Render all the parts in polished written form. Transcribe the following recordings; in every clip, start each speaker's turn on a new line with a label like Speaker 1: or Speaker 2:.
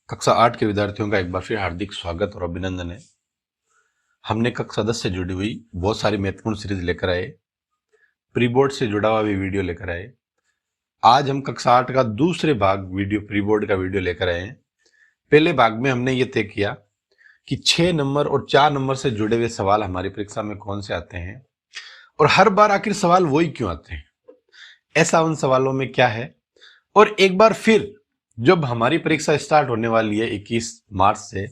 Speaker 1: कक्षा 8 के विद्यार्थियों का एक बार फिर हार्दिक स्वागत और अभिनंदन है। हमने कक्षा 10 से जुड़ी हुई बहुत सारी महत्वपूर्ण सीरीज लेकर आए, प्री बोर्ड से जुड़ा हुआ भी वीडियो लेकर आए। आज हम कक्षा 8 का दूसरे भाग वीडियो प्री बोर्ड का वीडियो लेकर आए हैं। पहले भाग में हमने ये तय किया कि 6 नंबर और 4 नंबर से जुड़े हुए सवाल हमारी परीक्षा में कौन से आते हैं और हर बार आखिर सवाल वही क्यों आते हैं, ऐसा उन सवालों में क्या है। और एक बार फिर जब हमारी परीक्षा स्टार्ट होने वाली है 21 मार्च से,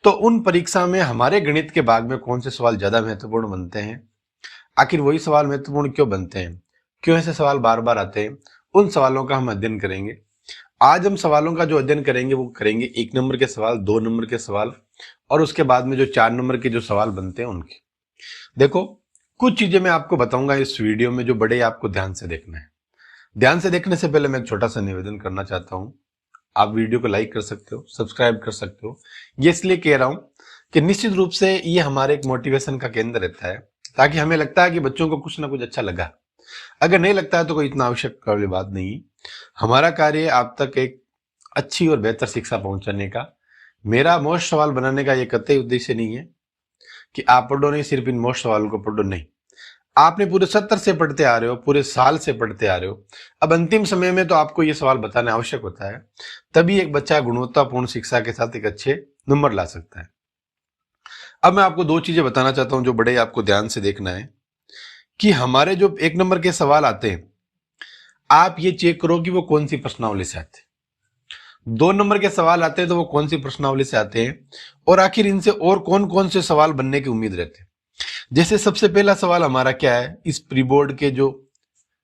Speaker 1: तो उन परीक्षा में हमारे गणित के भाग में कौन से सवाल ज्यादा महत्वपूर्ण बनते हैं, आखिर वही सवाल महत्वपूर्ण क्यों बनते हैं, क्यों ऐसे सवाल बार बार आते हैं, उन सवालों का हम अध्ययन करेंगे। आज हम सवालों का जो अध्ययन करेंगे वो करेंगे 1 नंबर के सवाल, 2 नंबर के सवाल और उसके बाद में जो 4 नंबर के जो सवाल बनते हैं उनके। देखो, कुछ चीजें मैं आपको बताऊंगा इस वीडियो में जो बड़े आपको ध्यान से देखना है। ध्यान से देखने से पहले मैं एक छोटा सा निवेदन करना चाहता हूं। आप वीडियो को लाइक कर सकते हो, सब्सक्राइब कर सकते हो। ये इसलिए कह रहा हूं कि निश्चित रूप से ये हमारे एक मोटिवेशन का केंद्र रहता है, ताकि हमें लगता है कि बच्चों को कुछ ना कुछ अच्छा लगा। अगर नहीं लगता है तो कोई इतना आवश्यक वाली बात नहीं। हमारा कार्य आप तक एक अच्छी और बेहतर शिक्षा पहुंचाने का। मेरा मोस्ट सवाल बनाने का ये कतई उद्देश्य नहीं है कि आप पढ़ो नहीं, सिर्फ इन मोस्ट सवालों को पढ़ो, नहीं। आपने पूरे 70 से पढ़ते आ रहे हो, पूरे साल से पढ़ते आ रहे हो। अब अंतिम समय में तो आपको ये सवाल बताना आवश्यक होता है, तभी एक बच्चा गुणवत्तापूर्ण शिक्षा के साथ एक अच्छे नंबर ला सकता है। अब मैं आपको 2 चीजें बताना चाहता हूं जो बड़े आपको ध्यान से देखना है कि हमारे जो 1 नंबर के सवाल आते हैं, आप ये चेक करो कि वो कौन सी प्रश्नावली से आते हैं। 2 नंबर के सवाल आते हैं तो वो कौन सी प्रश्नावली से आते हैं और आखिर इनसे और कौन कौन से सवाल बनने की उम्मीद रहती है। जैसे सबसे पहला सवाल हमारा क्या है इस प्री बोर्ड के जो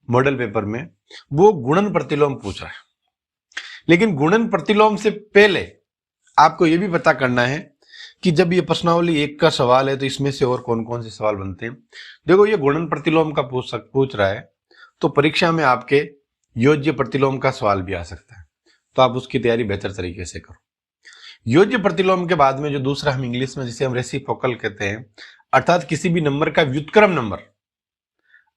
Speaker 1: मॉडल पेपर में, वो गुणन प्रतिलोम पूछ रहा है। लेकिन गुणन प्रतिलोम से पहले आपको यह भी पता करना है कि जब ये प्रश्नावली 1 का सवाल है तो इसमें से और कौन कौन से सवाल बनते हैं। देखो, ये गुणन प्रतिलोम का पूछ रहा है, तो परीक्षा में आपके योज्य प्रतिलोम का सवाल भी आ सकता है, तो आप उसकी तैयारी बेहतर तरीके से करो। योज्य प्रतिलोम के बाद में जो दूसरा हम इंग्लिश में जिसे हम रेसिप्रोकल कहते हैं, अर्थात किसी भी नंबर का व्युत्क्रम नंबर,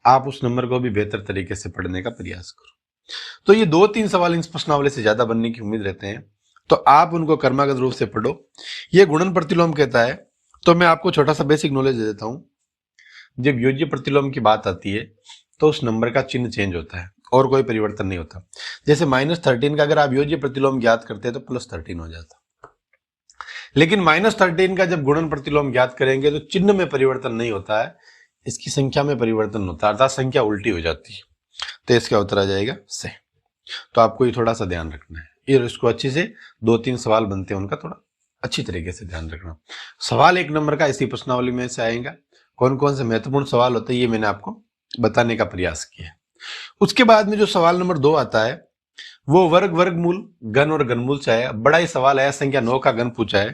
Speaker 1: आप उस नंबर को भी बेहतर तरीके से पढ़ने का प्रयास करो। तो ये 2-3 सवाल इस प्रश्नावली से ज्यादा बनने की उम्मीद रहते हैं, तो आप उनको कर्मागत रूप से पढ़ो। ये गुणन प्रतिलोम कहता है, तो मैं आपको छोटा सा बेसिक नॉलेज दे देता हूं। जब योज्य प्रतिलोम की बात आती है तो उस नंबर का चिन्ह चेंज होता है और कोई परिवर्तन नहीं होता। जैसे -13 का अगर आप योज्य प्रतिलोम ज्ञात करते हैं तो +13 हो जाता। लेकिन -13 का जब गुणन प्रतिलोम ज्ञात करेंगे तो चिन्ह में परिवर्तन नहीं होता है, इसकी संख्या में परिवर्तन होता है, अर्थात संख्या उल्टी हो जाती है। तो इसका उत्तर आ जाएगा से। तो आपको ये थोड़ा सा ध्यान रखना है, ये इसको अच्छे से 2-3 सवाल बनते हैं उनका थोड़ा अच्छी तरीके से ध्यान रखना। सवाल 1 नंबर का इसी प्रश्नावली में से आएगा। कौन कौन से महत्वपूर्ण सवाल होते हैं ये मैंने आपको बताने का प्रयास किया। उसके बाद में जो सवाल नंबर 2 आता है वो वर्ग, वर्गमूल, घन और घनमूल से है। बड़ा ही सवाल है, संख्या 9 का घन पूछा है।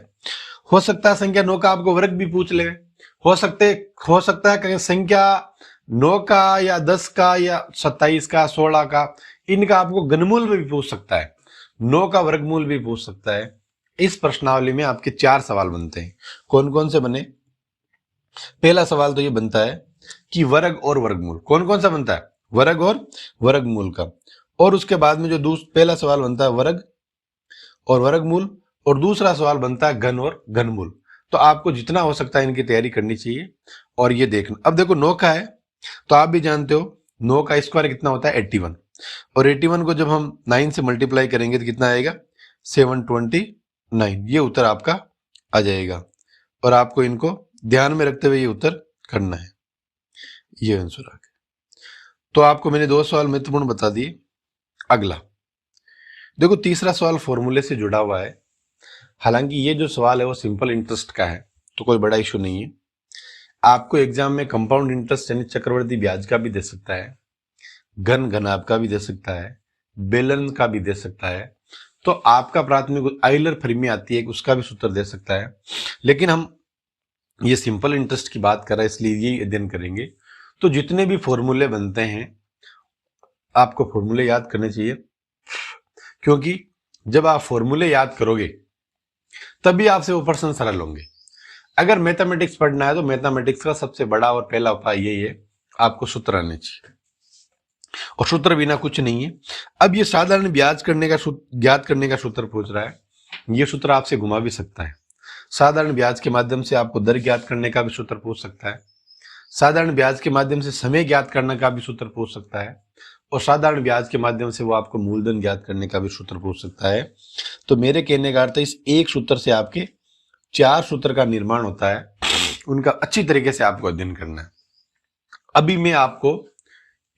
Speaker 1: हो सकता है संख्या 9 का आपको वर्ग भी पूछ ले, हो सकता है कि संख्या 9 का या 10 का या 27 का 16 का, इनका आपको घनमूल में भी पूछ सकता है, 9 का वर्गमूल भी पूछ सकता है। इस प्रश्नावली में आपके 4 सवाल बनते हैं। कौन कौन से बने? पहला सवाल तो ये बनता है कि वर्ग और वर्गमूल। कौन कौन सा बनता है? वर्ग और वर्गमूल का। और उसके बाद में जो पहला सवाल बनता है वर्ग और वर्गमूल, और दूसरा सवाल बनता है घन और घनमूल। तो आपको जितना हो सकता है इनकी तैयारी करनी चाहिए और ये देखना। अब देखो 9 का है तो आप भी जानते हो 9 का स्क्वायर कितना होता है? 81। और 81 को जब हम 9 से मल्टीप्लाई करेंगे तो कितना आएगा? 729। ये उत्तर आपका आ जाएगा और आपको इनको ध्यान में रखते हुए ये उत्तर करना है। ये आंसर आ गया। तो आपको मैंने 2 सवाल महत्वपूर्ण बता दिए। अगला देखो, तीसरा सवाल फॉर्मूले से जुड़ा हुआ है। हालांकि ये जो सवाल है वो सिंपल इंटरेस्ट का है, तो कोई बड़ा इशू नहीं है। आपको एग्जाम में कंपाउंड इंटरेस्ट यानी चक्रवर्ती ब्याज का भी दे सकता है, घन घनाभ का भी दे सकता है, बेलन का भी दे सकता है। तो आपका प्राथमिक आइलर फर्मी आती है, उसका भी सूत्र दे सकता है। लेकिन हम ये सिंपल इंटरेस्ट की बात कर रहे हैं, इसलिए ये अध्ययन करेंगे। तो जितने भी फॉर्मूले बनते हैं आपको फॉर्मूले याद करने चाहिए, क्योंकि जब आप फॉर्मूले याद करोगे तभी आपसे वो प्रश्न सरल होंगे। अगर मैथमेटिक्स पढ़ना है तो मैथमेटिक्स का सबसे बड़ा और पहला उपाय यही है, आपको सूत्र आने चाहिए, और सूत्र बिना कुछ नहीं है। अब ये साधारण ब्याज ज्ञात करने का सूत्र पूछ रहा है, ये सूत्र आपसे घुमा भी सकता है। साधारण ब्याज के माध्यम से आपको दर ज्ञात करने का भी सूत्र पूछ सकता है। साधारण ब्याज के माध्यम से समय ज्ञात करने का भी सूत्र पूछ सकता है। और साधारण ब्याज के माध्यम से वो आपको मूलधन ज्ञात करने का भी सूत्र पूछ सकता है। तो मेरे कहने का अर्थ है इस एक सूत्र से आपके 4 सूत्र का निर्माण होता है, उनका अच्छी तरीके से आपको अध्ययन करना है। अभी मैं आपको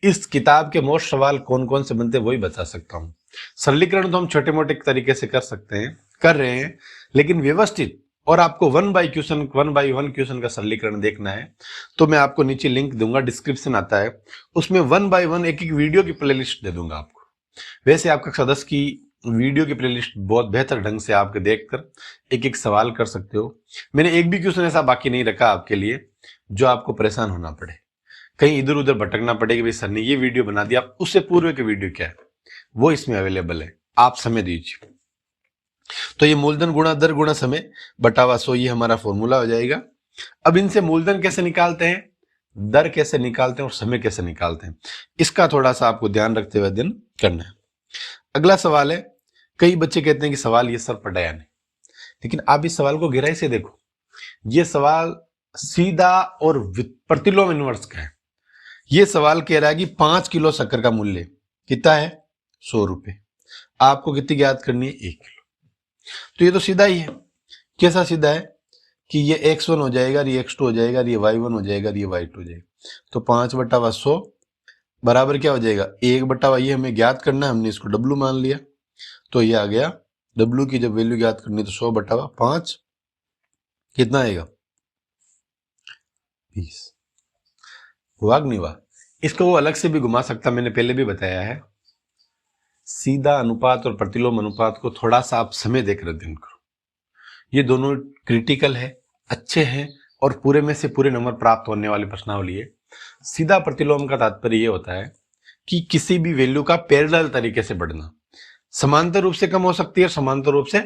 Speaker 1: इस किताब के मोस्ट सवाल कौन कौन से बनते हैं वही बता सकता हूं। सरलीकरण तो हम छोटे मोटे तरीके से कर सकते हैं, कर रहे हैं, लेकिन व्यवस्थित और आपको 1 बाय वन क्वेश्चन का सरलीकरण देखना है तो मैं आपको नीचे लिंक दूंगा, डिस्क्रिप्शन आता है, उसमें 1 बाय 1 एक एक वीडियो की प्लेलिस्ट दे दूंगा आपको। वैसे आपका सदस्य की वीडियो की प्लेलिस्ट बहुत बेहतर ढंग से आपके देखकर एक एक सवाल कर सकते हो। मैंने एक भी क्वेश्चन ऐसा बाकी नहीं रखा आपके लिए जो आपको परेशान होना पड़े, कहीं इधर उधर भटकना पड़े कि भाई सर ने ये वीडियो बना दिया, उससे पूर्व की वीडियो क्या है वो इसमें अवेलेबल है, आप समय दीजिए। तो ये मूलधन गुणा दर गुणा समय बटावा 100 ये हमारा फॉर्मूला हो जाएगा। अब इनसे मूलधन कैसे निकालते हैं, दर कैसे निकालते हैं और समय कैसे निकालते हैं, इसका थोड़ा सा आपको ध्यान रखते हुए अध्ययन करना है। अगला सवाल है, कई बच्चे कहते हैं कि सवाल ये सर पढ़ाया नहीं, लेकिन आप इस सवाल को गहराई से देखो। ये सवाल सीधा और प्रतिलोम इनवर्स का है। ये सवाल कह रहा है कि 5 किलो शक्कर का मूल्य कितना है, 100 रुपए। आपको कितनी ज्ञात करनी है, 1 किलो। तो ये तो सीधा ही है। कैसा सीधा है कि ये x1 हो जाएगा, ये x2 हो जाएगा, ये y1 हो जाएगा, ये y2 हो जाएगा। तो 5/100 बराबर क्या हो जाएगा, 1/, ये हमें ज्ञात करना है, हमने इसको w मान लिया, तो ये आ गया w की जब वैल्यू ज्ञात करनी तो 100/5 कितना आएगा, 20। हुआ कि नहीं हुआ। इसको वो अलग से भी घुमा सकता, मैंने पहले भी बताया है। सीधा अनुपात और प्रतिलोम अनुपात को थोड़ा सा आप समय देकर अध्ययन करो। ये दोनों क्रिटिकल है, अच्छे हैं और पूरे में से पूरे नंबर प्राप्त होने वाली प्रश्नावली है। सीधा प्रतिलोम का तात्पर्य ये होता है कि किसी भी वैल्यू का पैरेलल तरीके से बढ़ना, समांतर रूप से कम हो सकती है, समांतर रूप से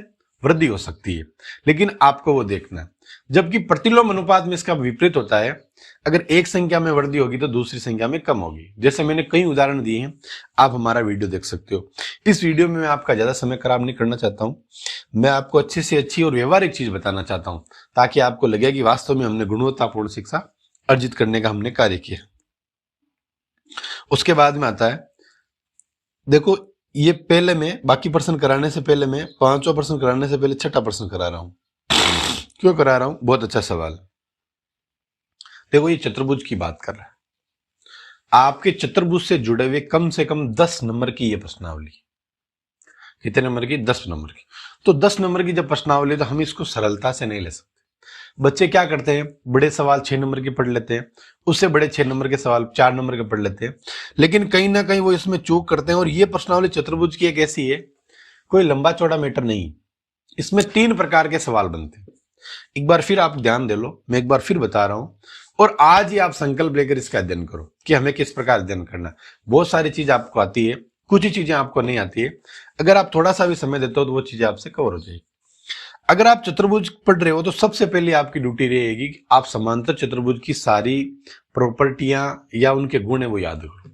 Speaker 1: वृद्धि हो सकती है, लेकिन आपको वो देखना है। जबकि प्रतिलोम अनुपात में इसका विपरीत होता है, अगर एक संख्या में वृद्धि होगी तो दूसरी संख्या में कम होगी। जैसे मैंने कई उदाहरण दिए हैं, आप हमारा वीडियो देख सकते हो। इस वीडियो में मैं आपका ज्यादा समय खराब नहीं करना चाहता हूं, मैं आपको अच्छी से अच्छी और व्यवहारिक चीज बताना चाहता हूं ताकि आपको लगे कि वास्तव में हमने गुणवत्तापूर्ण शिक्षा अर्जित करने का हमने कार्य किया। उसके बाद में आता है, देखो ये पहले में बाकी प्रश्न कराने से पहले मैं 5वां प्रश्न कराने से पहले 6ठा प्रश्न करा रहा हूं। क्यों करा रहा हूं, बहुत अच्छा सवाल। देखो ये चतुर्भुज की बात कर रहा है, आपके चतुर्भुज से जुड़े हुए कम से कम 10 नंबर की ये प्रश्नावली। कितने नंबर की, 10 नंबर की। तो 10 नंबर की जब प्रश्नावली तो हम इसको सरलता से नहीं ले सकते। बच्चे क्या करते हैं, बड़े सवाल 6 नंबर के पढ़ लेते हैं, उससे बड़े 6 नंबर के सवाल 4 नंबर के पढ़ लेते हैं, लेकिन कहीं ना कहीं वो इसमें चूक करते हैं। और ये प्रश्नावली चतुर्भुज की एक ऐसी है, कोई लंबा चौड़ा मैटर नहीं, इसमें 3 प्रकार के सवाल बनते हैं। एक बार फिर आप ध्यान दे लो, मैं एक बार फिर बता रहा हूं, और आज ही आप संकल्प लेकर इसका अध्ययन करो कि हमें किस प्रकार अध्ययन करना। बहुत सारी चीज आपको आती है, कुछ ही चीजें आपको नहीं आती है। अगर आप थोड़ा सा भी समय देते हो तो वो चीजें आपसे कवर हो जाएगी। अगर आप चतुर्भुज पढ़ रहे हो तो सबसे पहले आपकी ड्यूटी रहेगी कि आप समांतर चतुर्भुज की सारी प्रॉपर्टियां या उनके गुण है वो याद करो।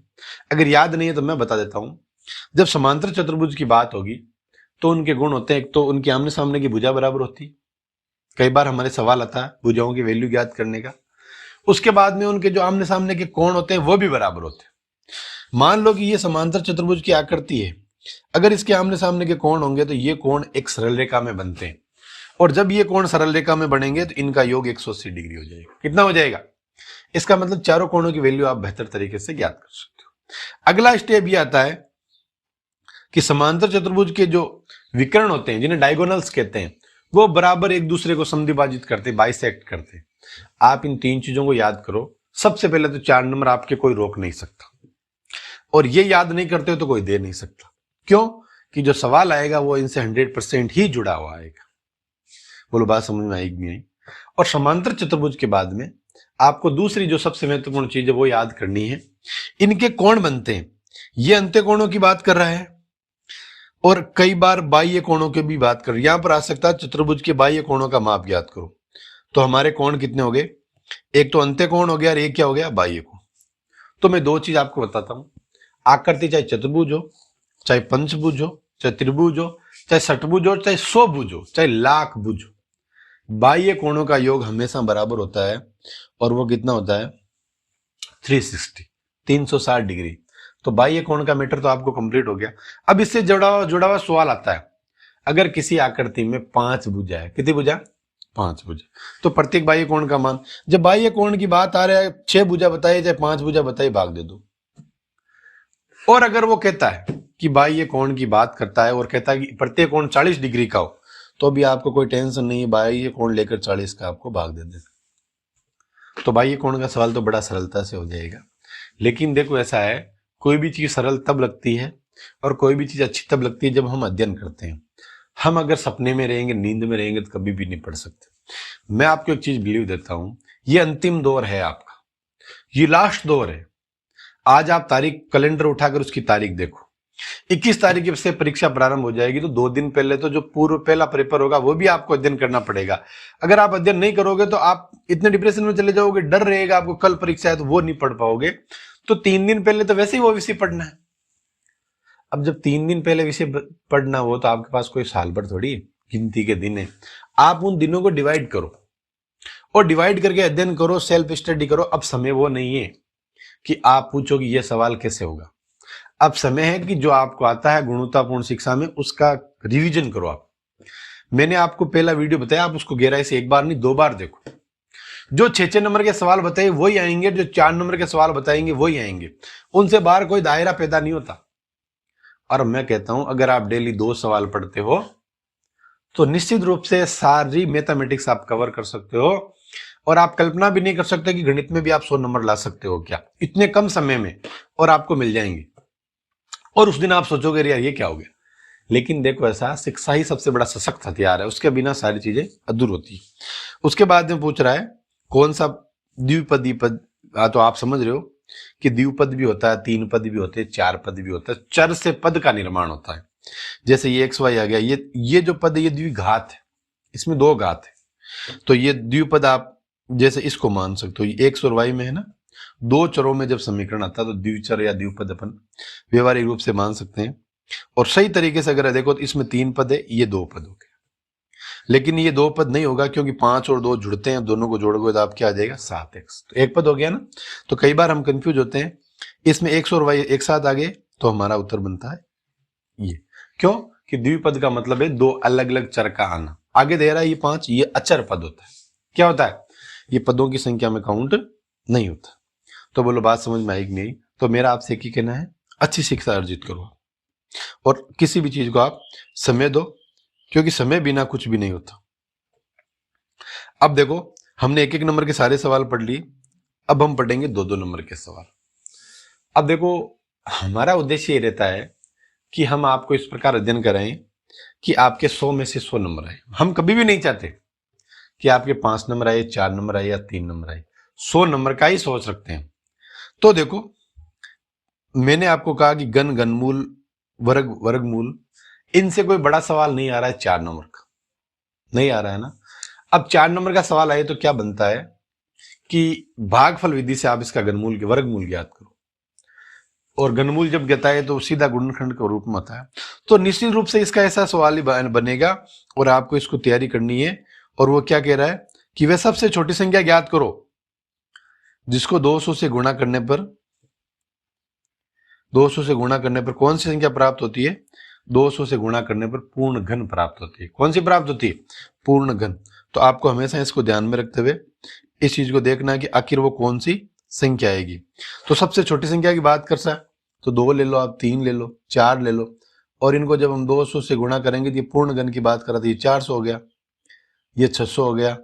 Speaker 1: अगर याद नहीं है तो मैं बता देता हूं, जब समांतर चतुर्भुज की बात होगी तो उनके गुण होते हैं, एक तो उनकी आमने सामने की भुजा बराबर होती है। कई बार हमारे सवाल आता है भुजाओं की वैल्यू ज्ञात करने का। उसके बाद में उनके जो आमने सामने के कोण होते हैं वो भी बराबर होते हैं। मान लो कि ये समांतर चतुर्भुज की आकृति है, अगर इसके आमने सामने के कोण होंगे तो ये कोण एक सरल रेखा में बनते हैं, और जब ये कोण सरल रेखा में बनेंगे तो इनका योग 180 डिग्री हो जाएगा। कितना हो जाएगा, इसका मतलब चारों कोणों की वैल्यू आप बेहतर तरीके से ज्ञात कर सकते हो। अगला स्टेप ये आता है कि समांतर चतुर्भुज के जो विकर्ण होते हैं, जिन्हें डायगोनल्स कहते हैं, वो बराबर एक दूसरे को समद्विभाजित करते, बाइसेक्ट करते। आप इन 3 चीजों को याद करो। सबसे पहले तो 4 नंबर आपके कोई रोक नहीं सकता, और ये याद नहीं करते हो तो कोई दे नहीं सकता। क्यों कि जो सवाल आएगा वो इनसे 100% ही जुड़ा हुआ आएगा। बोलो बात समझ में आएगी नहीं। और समांतर चतुर्भुज के बाद में आपको दूसरी जो सबसे महत्वपूर्ण चीज है वो याद करनी है, इनके कोण बनते हैं। ये अंत्य कोणों की बात कर रहा है और कई बार बाह्य कोणों की भी बात कर रहा है। यहां पर आ सकता है चतुर्भुज के बाह्य कोणों का माप ज्ञात करो, तो हमारे कोण कितने हो गए, एक तो अंत्य कोण हो गया और एक क्या हो गया, बाह्य कोण। तो मैं 2 चीज आपको बताता हूं, आकृति चाहे चतुर्भुज हो, चाहे पंचभुज हो, चाहे त्रिभुज हो, चाहे षटभुज हो, चाहे 100 भुज हो, चाहे लाख भुज हो, बाह्य कोणों का योग हमेशा बराबर होता है। और वो कितना होता है? 360, 360 डिग्री। तो बाह्य कोण का मीटर तो आपको कंप्लीट हो गया। अब इससे जुड़ा हुआ सवाल आता है, अगर किसी आकृति में 5 भुजा है, कितनी भुजा? 5 भुजा, तो प्रत्येक बाह्य कोण का मान, जब बाह्य कोण की बात आ रहा है 6 भुजा बताइए चाहे 5 भुजा बताइए, भाग दे दो। और अगर वो कहता है कि बाह्य कोण की बात करता है और कहता है कि प्रत्येक कोण 40 डिग्री का हो, तो भी आपको कोई टेंशन नहीं है, बाह्य कोण लेकर 40 का आपको भाग दे देगा। तो बाह्य कोण का सवाल तो बड़ा सरलता से हो जाएगा। लेकिन देखो ऐसा है, कोई भी चीज सरल तब लगती है और कोई भी चीज अच्छी तब लगती है जब हम अध्ययन करते हैं। हम अगर सपने में रहेंगे, नींद में रहेंगे, तो कभी भी नहीं पढ़ सकते। मैं आपको एक चीज बिलीव देता हूं, ये अंतिम दौर है आपका, ये लास्ट दौर है। आज आप तारीख, कैलेंडर उठाकर उसकी तारीख देखो, 21 तारीख से परीक्षा प्रारंभ हो जाएगी, तो 2 दिन पहले तो जो पूर्व पहला पेपर होगा वो भी आपको अध्ययन करना पड़ेगा। अगर आप अध्ययन नहीं करोगे तो आप इतने डिप्रेशन में चले जाओगे, डर रहेगा आपको, कल परीक्षा है तो वो नहीं पढ़ पाओगे। तो 3 दिन पहले तो वैसे ही वो विषय पढ़ना है। अब जब 3 दिन पहले विषय पढ़ना हो तो आपके पास कोई साल भर थोड़ी गिनती के दिन है। आप उन दिनों को डिवाइड करो और डिवाइड करके अध्ययन करो, सेल्फ स्टडी करो। अब समय वो नहीं है कि आप पूछो कि यह सवाल कैसे होगा। अब समय है कि जो आपको आता है गुणवत्तापूर्ण शिक्षा में, उसका रिवीजन करो आप। मैंने आपको पहला वीडियो बताया, आप उसको गहराई से 1 बार नहीं 2 बार देखो। जो 6 नंबर के सवाल बताए वही आएंगे, जो 4 नंबर के सवाल बताएंगे वही आएंगे, उनसे बाहर कोई दायरा पैदा नहीं होता। और मैं कहता हूं, अगर आप डेली 2 सवाल पढ़ते हो तो निश्चित रूप से सारी मैथमेटिक्स आप कवर कर सकते हो। और आप कल्पना भी नहीं कर सकते कि गणित में भी आप 100 नंबर ला सकते हो क्या, इतने कम समय में, और आपको मिल जाएंगे। और उस दिन आप सोचोगे यार ये क्या हो गया। लेकिन देखो, ऐसा शिक्षा ही सबसे बड़ा सशक्त हथियार है, उसके बिना सारी चीजें अधूर होती है। उसके बाद में पूछ रहा है कौन सा द्विपदी पद। तो आप समझ रहे हो कि द्विपद भी होता है, 3 पद भी होते हैं, 4 पद भी होता है। चर से पद का निर्माण होता है। जैसे ये एक्स वाई आ गया, ये जो पद है ये द्विघात है, इसमें 2 घात है। तो ये द्विपद आप जैसे इसको मान सकते हो, एक्स और वाई में है ना, 2 चरों में जब समीकरण आता है तो द्विचर या द्विपद अपन व्यवहारिक रूप से मान सकते हैं। और सही तरीके से अगर देखो तो इसमें 3 पद है, ये 2 पद हो गए। लेकिन ये 2 पद नहीं होगा, क्योंकि 5 और 2 जुड़ते हैं, दोनों को जोड़ोगे तो आप क्या आ जाएगा 7x, तो 1 पद हो गया ना। तो कई बार हम कंफ्यूज होते हैं, इसमें x और y एक साथ आ गए तो हमारा उत्तर बनता है ये। क्यों? कि द्विपद का मतलब है 2 अलग अलग चर का आना। आगे दे रहा है ये 5, ये अचर पद होता है। क्या होता है? ये पदों की संख्या में काउंट नहीं होता। तो बोलो बात समझ में आई कि नहीं? तो मेरा आपसे एक ही कहना है, अच्छी शिक्षा अर्जित करो और किसी भी चीज को आप समय दो, क्योंकि समय बिना कुछ भी नहीं होता। अब देखो, हमने 1-1 नंबर के सारे सवाल पढ़ लिए, अब हम पढ़ेंगे 2-2 नंबर के सवाल। अब देखो, हमारा उद्देश्य ये रहता है कि हम आपको इस प्रकार अध्ययन कराएं कि आपके 100 में से 100 नंबर आए। हम कभी भी नहीं चाहते कि आपके 5 नंबर आए, 4 नंबर आए या 3 नंबर आए। 100 नंबर का ही सोच रखते हैं। तो देखो, मैंने आपको कहा कि घन, घनमूल, वर्ग, वर्गमूल, इनसे कोई बड़ा सवाल नहीं आ रहा है। 4 नंबर का नहीं आ रहा है ना। अब 4 नंबर का सवाल आए तो क्या बनता है कि भागफल विधि से आप इसका घनमूल, वर्गमूल ज्ञात करो। और घनमूल जब कहता है तो सीधा गुणनखंड के रूप में आता है। तो निश्चित रूप से इसका ऐसा सवाल ही बनेगा और आपको इसको तैयारी करनी है। और वो क्या कह रहा है कि वह सबसे छोटी संख्या ज्ञात करो जिसको 200 से गुणा करने पर, 200 से गुणा करने पर कौन सी संख्या प्राप्त होती है? 200 से गुणा करने पर पूर्ण घन प्राप्त होती है। कौन सी प्राप्त होती है? पूर्ण घन। तो आपको हमेशा इसको ध्यान में रखते हुए इस चीज को देखना है कि आखिर वो कौन सी संख्या आएगी। तो सबसे छोटी संख्या की बात कर सकते तो 2 ले लो, आप 3 ले लो, 4 ले लो, और इनको जब हम 200 से गुणा करेंगे तो ये पूर्ण घन की बात कर रहा था, ये 400 हो गया, ये 600 हो गया,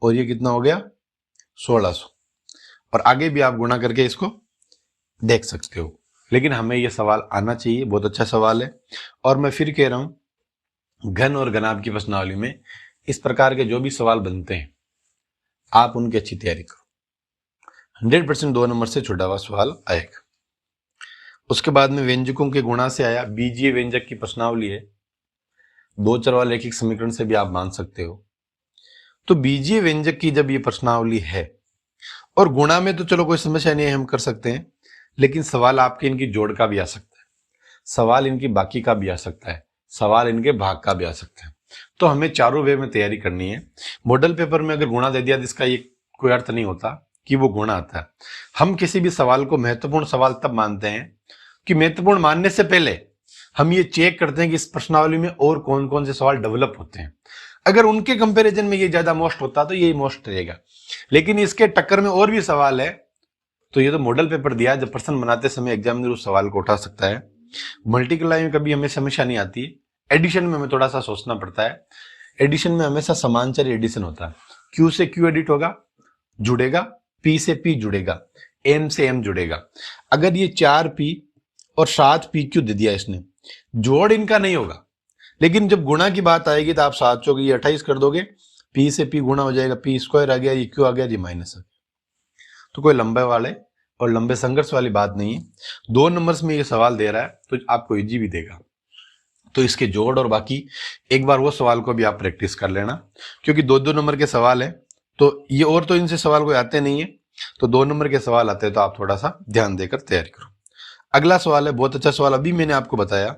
Speaker 1: और ये कितना हो गया 1600। और आगे भी आप गुणा करके इसको देख सकते हो। लेकिन हमें यह सवाल आना चाहिए, बहुत अच्छा सवाल है। और मैं फिर कह रहा हूं, घन और घनाभ की प्रश्नावली में इस प्रकार के जो भी सवाल बनते हैं आप उनकी अच्छी तैयारी करो। 100% 2 नंबर से छुटा हुआ सवाल आएगा। उसके बाद में व्यंजकों के गुणा से आया, बीजीय व्यंजक की प्रश्नावली है। 2 चर वाले रैखिक समीकरण से भी आप मान सकते हो। तो बीजीय व्यंजक की जब ये प्रश्नावली है और गुणा में तो चलो कोई समस्या नहीं है, हम कर सकते हैं। लेकिन सवाल आपके इनकी जोड़ का भी आ सकता है, सवाल इनकी बाकी का भी आ सकता है, सवाल इनके भाग का भी आ सकता है। तो हमें चारों वे में तैयारी करनी है। मॉडल पेपर में अगर गुणा दे दिया तो इसका ये कोई अर्थ नहीं होता कि वो गुणा आता है। हम किसी भी सवाल को महत्वपूर्ण सवाल तब मानते हैं कि महत्वपूर्ण मानने से पहले हम ये चेक करते हैं कि इस प्रश्नावली में और कौन कौन से सवाल डेवलप होते हैं। अगर उनके कंपैरिजन में ये ज्यादा मोस्ट होता तो यही मोस्ट रहेगा, लेकिन इसके टक्कर में और भी सवाल है तो ये तो मॉडल पेपर दिया, जब प्रश्न बनाते समय एग्जामिनर उस सवाल को उठा सकता है। मल्टीप्लाई में कभी हमें समस्या नहीं आती, एडिशन में हमें थोड़ा सा सोचना पड़ता है। एडिशन में हमेशा समांतर एडिशन होता है, क्यू से क्यू एडिट होगा, जुड़ेगा, पी से पी जुड़ेगा, एम से एम जुड़ेगा। अगर ये 4p और 7pq दे दिया इसने, जोड़ इनका नहीं होगा, लेकिन जब गुणा की बात आएगी तो आप 7 चौक ये 28 कर दोगे, p से p गुणा हो जाएगा, p स्क्वायर आ गया, ये q आ गया, ये माइनस आ गया। तो कोई लंबे वाले और लंबे संघर्ष वाली बात नहीं है। 2 नंबर्स में ये सवाल दे रहा है तो आपको इजी भी देगा। तो इसके जोड़ और बाकी एक बार वो सवाल को भी आप प्रैक्टिस कर लेना, क्योंकि 2-2 नंबर के सवाल है तो ये, और तो इनसे सवाल कोई आते नहीं है, तो 2 नंबर के सवाल आते हैं तो आप थोड़ा सा ध्यान देकर तैयारी करो। अगला सवाल है, बहुत अच्छा सवाल, अभी मैंने आपको बताया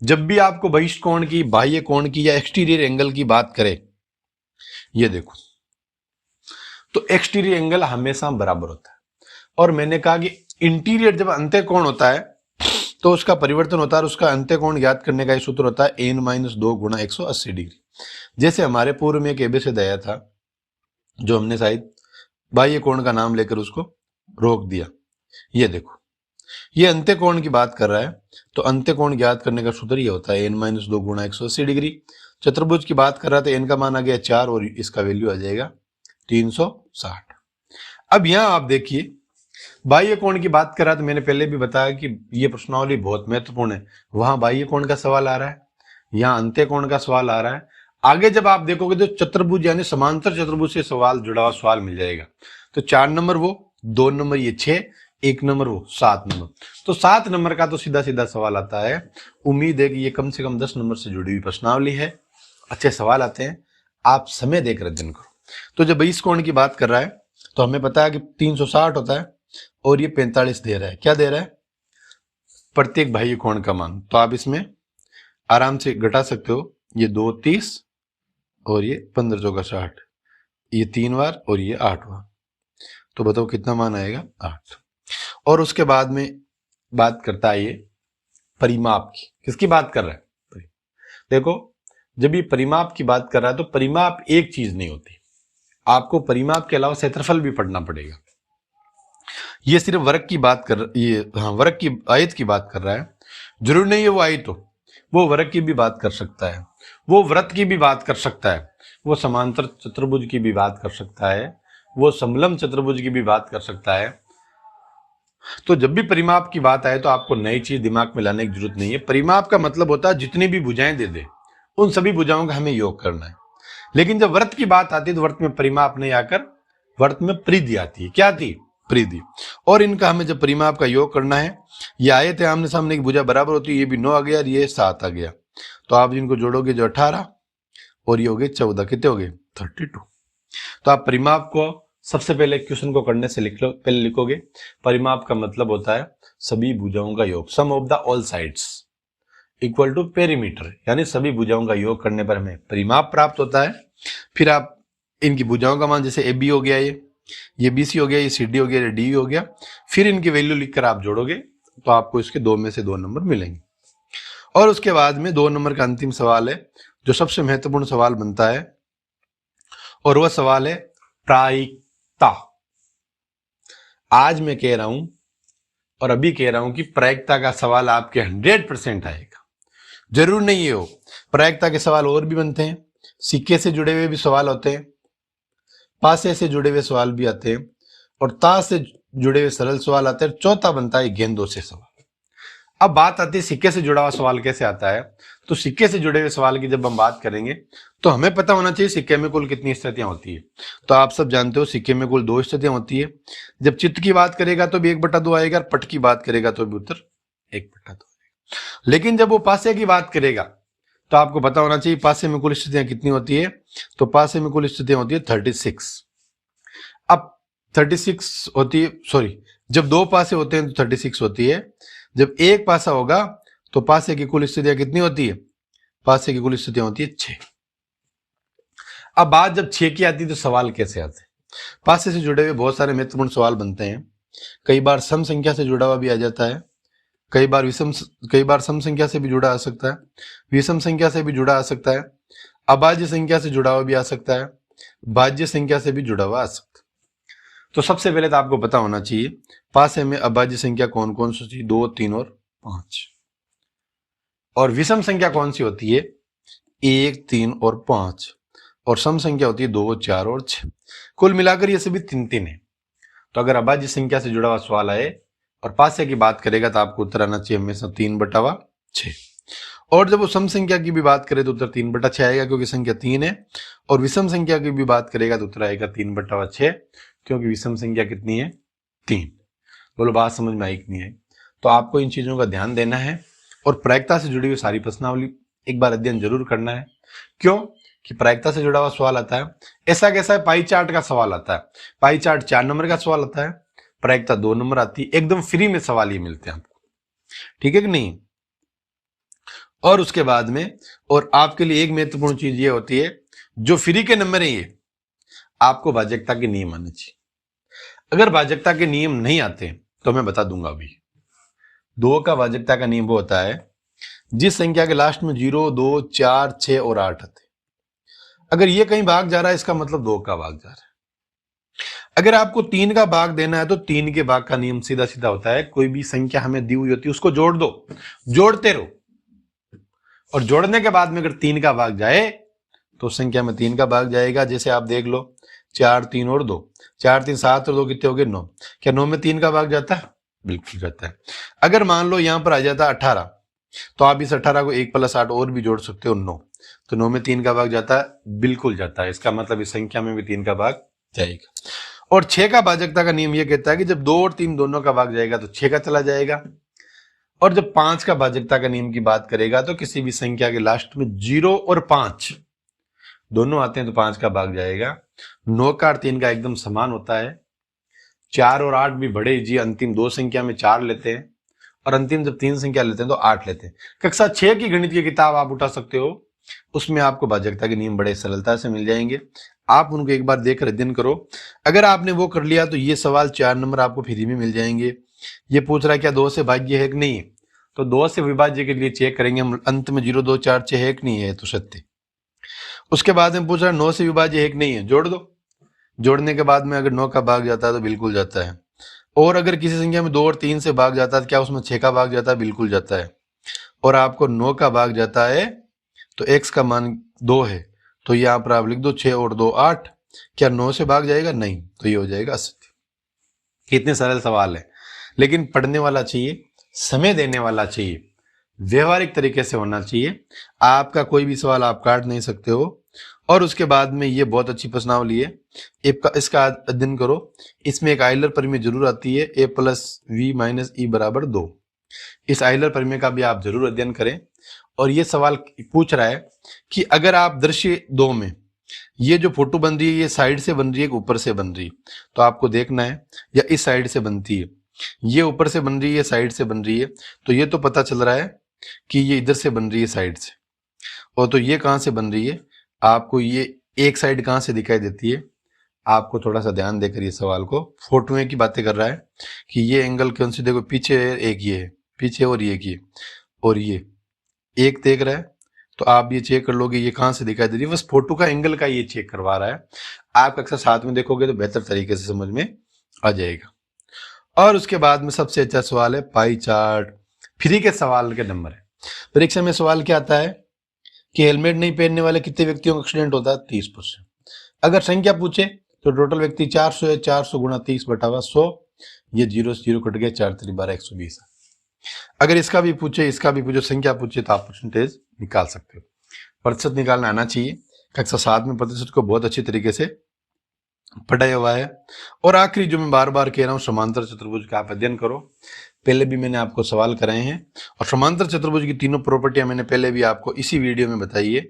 Speaker 1: जब भी आपको बहिष्ठ कोण की, बाह्य कोण की या एक्सटीरियर एंगल की बात करें, ये देखो, तो एक्सटीरियर एंगल हमेशा बराबर होता है। और मैंने कहा कि इंटीरियर जब अंत्य कोण होता है तो उसका परिवर्तन होता है और उसका अंत्य कोण ज्ञात करने का सूत्र होता है n-2 गुणा 180 डिग्री। जैसे हमारे पूर्व में एक एबीसी आया था जो हमने शायद बाह्य कोण का नाम लेकर उसको रोक दिया। ये देखो, ये अंत्य कोण की बात कर रहा है, तो अंत्य कोण ज्ञात करने का सूत्र ये होता है n-2 गुणा 180 डिग्री। चतुर्भुज की बात कर रहा था, n का मान आ गया 4 और इसका वैल्यू आ जाएगा 360। अब यहां आप देखिए, बाह्य कोण की बात कर रहा था, मैंने पहले भी बताया कि ये प्रश्नावली बहुत महत्वपूर्ण है। वहां बाह्य कोण का सवाल आ रहा है, यहाँ अंत्य कोण का सवाल आ रहा है। आगे जब आप देखोगे तो चतुर्भुज यानी समांतर चतुर्भुज से सवाल जुड़ा हुआ सवाल मिल जाएगा। तो 4 नंबर वो, 2 नंबर ये 6, 1 नंबर वो 7 नंबर। तो 7 नंबर का तो सीधा सीधा सवाल आता है। उम्मीद है कि ये कम से कम 10 नंबर से जुड़ी हुई प्रश्नावली है। अच्छे सवाल आते हैं, आप समय देकर अध्ययन करो। तो जब इस कोण की बात कर रहा है तो हमें पता है कि 360 होता है और ये 45 दे रहा है। क्या दे रहा है? प्रत्येक बाह्य कोण का मान। तो आप इसमें आराम से घटा सकते हो, ये 2 30 और ये 15 चौका 60, ये 3 बार और ये 8 बार। तो बताओ कितना मान आएगा? 8। और उसके बाद में बात करता है ये परिमाप की। किसकी बात कर रहा है? देखो, जब ये परिमाप की बात कर रहा है तो परिमाप एक चीज नहीं होती, आपको परिमाप के अलावा क्षेत्रफल भी पढ़ना पड़ेगा। ये सिर्फ वर्ग की बात कर, ये वर्ग की आयत की बात कर रहा है। जरूर नहीं है वो आयत हो, वो वर्ग की भी बात कर सकता है, वो वृत्त की भी बात कर सकता है, वो समांतर चतुर्भुज की भी बात कर सकता है, वो समलंब चतुर्भुज की भी बात कर सकता है। तो जब भी परिमाप की बात आए तो आपको नई चीज दिमाग में लाने की जरूरत नहीं है। परिमाप का मतलब होता है जितनी भी भुजाएं दे दे उन सभी भुजाओं का हमें योग करना है। लेकिन जब वृत्त की बात आती है तो वृत्त में परिमाप नहीं आकर वृत्त में परिधि आती है। क्या आती? परिधि। और इनका हमें जब परिमाप का योग करना है, ये आए थे आमने सामने की भुजा बराबर होती है, ये भी 9 आ गया और ये 7 आ गया, तो आप इनको जोड़ोगे जो 18 और ये हो गए 14, कितने हो गए? 32। तो आप परिमाप को सबसे पहले क्वेश्चन को करने से लिख लो, पहले लिखोगे परिमाप का मतलब होता है सभी भुजाओं का योग, sum of the all sides equal to perimeter, यानी सभी भुजाओं का योग करने पर हमें परिमाप प्राप्त होता है। फिर आप इनकी भुजाओं का मान, जैसे ए बी हो गया, ये बी सी हो गया, ये सी डी हो गया, ये डी हो गया, फिर इनकी वैल्यू लिखकर आप जोड़ोगे तो आपको इसके 2 में से 2 नंबर मिलेंगे। और उसके बाद में 2 नंबर का अंतिम सवाल है जो सबसे महत्वपूर्ण सवाल बनता है, और वह सवाल है प्रायिकता। आज मैं कह रहा हूं और अभी कह रहा हूं कि प्रायिकता का सवाल आपके 100% आएगा। जरूर नहीं है हो, प्रायिकता के सवाल और भी बनते हैं, सिक्के से जुड़े हुए भी सवाल होते हैं, पासे से जुड़े हुए सवाल भी आते हैं, और ताश से जुड़े हुए सरल सवाल आते हैं। चौथा बनता है गेंदों से सवाल। अब बात आती है सिक्के से जुड़ा हुआ सवाल कैसे आता है। तो सिक्के से जुड़े हुए सवाल की जब हम बात करेंगे तो हमें पता होना चाहिए सिक्के में कुल कितनी स्थितियां होती है। तो आप सब जानते हो सिक्के में कुल 2 स्थितियां होती है। जब चित्त की बात करेगा तो भी 1/2 आएगा, पट की बात करेगा तो भी उत्तर 1/2 आएगा। लेकिन जब वो पासे की बात करेगा तो आपको पता होना चाहिए पासे में कुल स्थितियां कितनी होती है। तो पासे में कुल स्थितियां होती है 36। अब 36 होती है, सॉरी, जब 2 पासे होते हैं तो 36 होती है। जब एक पासा होगा तो पासे की कुल स्थितियां कितनी होती है? पासे की कुल स्थितियां होती है 6। अब बात जब 6 की आती है तो सवाल कैसे आते हैं? पासे से जुड़े हुए बहुत सारे महत्वपूर्ण सवाल बनते हैं। कई बार सम संख्या से जुड़ा हुआ भी आ जाता है, कई बार सम संख्या से भी जुड़ा आ सकता है, विषम संख्या से भी जुड़ा आ सकता है, अभाज्य संख्या से जुड़ा हुआ भी आ सकता है, भाज्य संख्या से भी जुड़ा हुआ आ सकता है। तो सबसे पहले तो आपको पता होना चाहिए पासे में अभाज्य संख्या कौन कौन सी होती है, 2, 3 और 5। और विषम संख्या कौन सी होती है, 1, 3 और 5। और सम संख्या होती है 2, 4 और 6। कुल मिलाकर ये सभी 3 है। तो अगर अभाज्य संख्या से जुड़ा हुआ सवाल आए और पासे की बात करेगा तो आपको उत्तर आना चाहिए हमेशा 3/6। और जब वो सम संख्या की भी बात करें तो उत्तर 3/6 आएगा क्योंकि संख्या 3 है। और विषम संख्या की भी बात करेगा तो उत्तर आएगा 3/6 क्योंकि विषम संख्या कितनी है, 3। बोलो बात समझ में आई कि नहीं आई? तो आपको इन चीजों का ध्यान देना है और प्रायिकता से जुड़ी हुई सारी प्रश्नावली एक बार अध्ययन जरूर करना है। क्यों कि प्रायिकता से जुड़ा हुआ सवाल आता है। ऐसा कैसा है, पाई चार्ट का सवाल आता है, पाई चार्ट 4 नंबर का सवाल आता है, प्रायिकता 2 नंबर आती है, एकदम फ्री में सवाल ये मिलते हैं आपको, ठीक है कि नहीं? और उसके बाद में और आपके लिए एक महत्वपूर्ण चीज ये होती है, जो फ्री के नंबर है ये आपको भाजकता के नियम आने चाहिए। अगर भाजकता के नियम नहीं आते तो मैं बता दूंगा अभी। 2 का भाजकता का नियम वो होता है जिस संख्या के लास्ट में 0, 2, 4, 6 और 8 आते, अगर ये कहीं भाग जा रहा है इसका मतलब 2 का भाग जा रहा है। अगर आपको 3 का भाग देना है तो 3 के भाग का नियम सीधा सीधा होता है, कोई भी संख्या हमें दी हुई होती है उसको जोड़ दो, जोड़ते रहो, और जोड़ने के बाद में अगर 3 का भाग जाए तो संख्या में 3 का भाग जाएगा। जैसे आप देख लो 4, 3 और 2, 4, 3, 7 और 2 कितने हो गए, 9। क्या 9 में 3 का भाग जाता है? बिल्कुल जाता है। अगर मान लो यहां पर आ जाता है 18, तो आप इस 18 को 1 + 8 और भी जोड़ सकते हो, 9। तो 9 में 3 का भाग जाता है, बिल्कुल जाता है। इसका मतलब इस संख्या में भी 3 का भाग जाएगा। और 6 का भाजकता का नियम यह कहता है कि जब 2 और 3 दोनों का भाग जाएगा तो 6 का चला जाएगा। और जब 5 का भाजकता का नियम की बात करेगा तो किसी भी संख्या के लास्ट में 0 और 5 दोनों आते हैं तो 5 का भाग जाएगा। 9 का और 3 का एकदम समान होता है। 4 और 8 भी बड़े जी अंतिम 2 संख्या में 4 लेते हैं और अंतिम जब 3 संख्या लेते हैं तो 8 लेते हैं। कक्षा 6 की गणित की किताब आप उठा सकते हो, उसमें आपको भाजकता के नियम बड़े सरलता से मिल जाएंगे। आप उनको एक बार देखकर अध्ययन करो। अगर आपने वो कर लिया तो ये सवाल 4 नंबर आपको फ्री में मिल जाएंगे। ये पूछ रहा है क्या 2 से भाज्य है कि नहीं, तो 2 से विभाज्य के लिए चेक करेंगे हम अंत में 0, 2, 4, 6 है कि नहीं है, तो सत्य। उसके बाद में पूछ रहा है 9 से विभाज्य है कि नहीं है, जोड़ दो। जोड़ने के बाद में अगर 9 का भाग जाता है तो बिल्कुल जाता है। और अगर किसी संख्या में 2 और 3 से भाग जाता है तो क्या उसमें 6 का भाग जाता है, बिल्कुल जाता है। और आपको 9 का भाग जाता है तो x का मान 2 है, तो यहाँ पर आप लिख दो 6 और 2 8। क्या 9 से भाग जाएगा? नहीं, तो ये हो जाएगा 80। कितने सरल सवाल है, लेकिन पढ़ने वाला चाहिए, समय देने वाला चाहिए, व्यवहारिक तरीके से होना चाहिए। आपका कोई भी सवाल आप काट नहीं सकते हो। और उसके बाद में ये बहुत अच्छी प्रश्नावली है, इसका अध्ययन करो। इसमें एक आइलर परिमेय जरूर आती है, a + v - e = 2। इस आइलर परिमेय का भी आप जरूर अध्ययन करें। और ये सवाल पूछ रहा है कि अगर आप दृश्य 2 में ये जो फोटो बन रही है ये साइड से बन रही है, ऊपर से बन रही है, तो आपको देखना है या इस साइड से बनती है, ये ऊपर से बन रही है, साइड से बन रही है, तो ये तो पता चल रहा है कि ये इधर से बन रही है, साइड से। और तो ये कहां से बन रही है, आपको ये एक साइड कहां से दिखाई देती है, आपको थोड़ा सा ध्यान देकर ये सवाल को, फोटोएं की बातें कर रहा है कि ये एंगल कौन सी, देखो पीछे एक ये है, पीछे और ये और ये एक देख रहा है, तो आप ये चेक कर लोगे ये कहां से दिखाई दे रही है, बस फोटो का एंगल का ये चेक करवा रहा है। आप अक्सर साथ में देखोगे तो बेहतर तरीके से समझ में आ जाएगा। और उसके बाद में सबसे अच्छा सवाल है पाई चार्ट। फ्री के सवाल के नंबर है। परीक्षा में सवाल क्या आता है कि हेलमेट नहीं पहनने वाले कितने व्यक्तियों का एक्सीडेंट होता है, 30%। अगर संख्या पूछे तो टोटल व्यक्ति 400 है, 400 × 30/100, ये 0 से 0 कट गया, 4 × 3 = 12, 120। अगर इसका भी पूछे संख्या पूछे तो आप परसेंटेज निकाल सकते हो। प्रतिशत निकालना आना चाहिए। कक्षा 7 में प्रतिशत को बहुत अच्छी तरीके से पढ़ाया हुआ है। और आखिरी जो मैं बार बार कह रहा हूं, समांतर चतुर्भुज का आप अध्ययन करो। पहले भी मैंने आपको सवाल कराए हैं और समांतर चतुर्भुज की तीनों प्रॉपर्टियां मैंने पहले भी आपको इसी वीडियो में बताई है।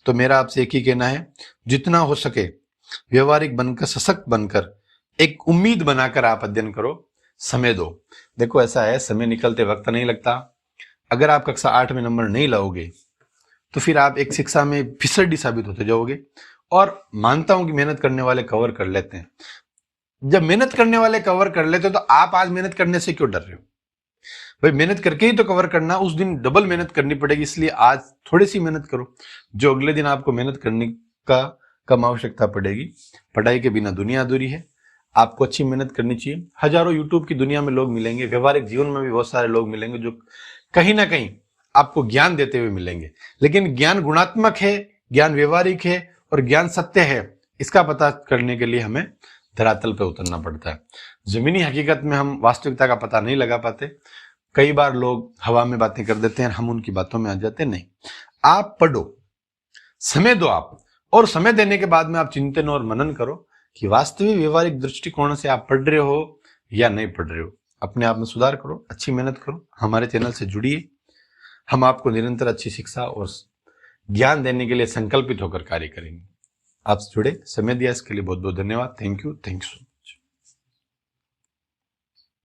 Speaker 1: तो मेरा आपसे एक ही कहना है, जितना हो सके व्यवहारिक बनकर, सशक्त बनकर, एक उम्मीद बनाकर आप अध्ययन करो, समय दो। देखो ऐसा है, समय निकलते वक्त नहीं लगता। अगर आप कक्षा 8 में नंबर नहीं लाओगे तो फिर आप एक शिक्षा में फिसड्डी साबित होते जाओगे। और मानता हूं कि मेहनत करने वाले कवर कर लेते हैं। जब मेहनत करने वाले कवर कर लेते हो तो आप आज मेहनत करने से क्यों डर रहे हो? भाई मेहनत करके ही तो कवर करना, उस दिन डबल मेहनत करनी पड़ेगी, इसलिए आज थोड़ी सी मेहनत करो, जो अगले दिन आपको मेहनत करने का कम आवश्यकता पड़ेगी। पढ़ाई के बिना दुनिया अधूरी है, आपको अच्छी मेहनत करनी चाहिए। हजारों यूट्यूब की दुनिया में लोग मिलेंगे, व्यवहारिक जीवन में भी बहुत सारे लोग मिलेंगे जो कहीं ना कहीं आपको ज्ञान देते हुए मिलेंगे, लेकिन ज्ञान गुणात्मक है, ज्ञान व्यवहारिक है और ज्ञान सत्य है, इसका पता करने के लिए हमें धरातल पर उतरना पड़ता है। जमीनी हकीकत में हम वास्तविकता का पता नहीं लगा पाते। कई बार लोग हवा में बातें कर देते हैं, हम उनकी बातों में आ जाते हैं। नहीं, आप पढ़ो, समय दो आप, और समय देने के बाद में आप चिंतन और मनन करो कि वास्तविक व्यवहारिक दृष्टिकोण से आप पढ़ रहे हो या नहीं पढ़ रहे हो। अपने आप में सुधार करो, अच्छी मेहनत करो, हमारे चैनल से जुड़िए। हम आपको निरंतर अच्छी शिक्षा और ज्ञान देने के लिए संकल्पित होकर कार्य करेंगे। आप जुड़े, समय दिया इसके लिए बहुत बहुत धन्यवाद। Thank you so much.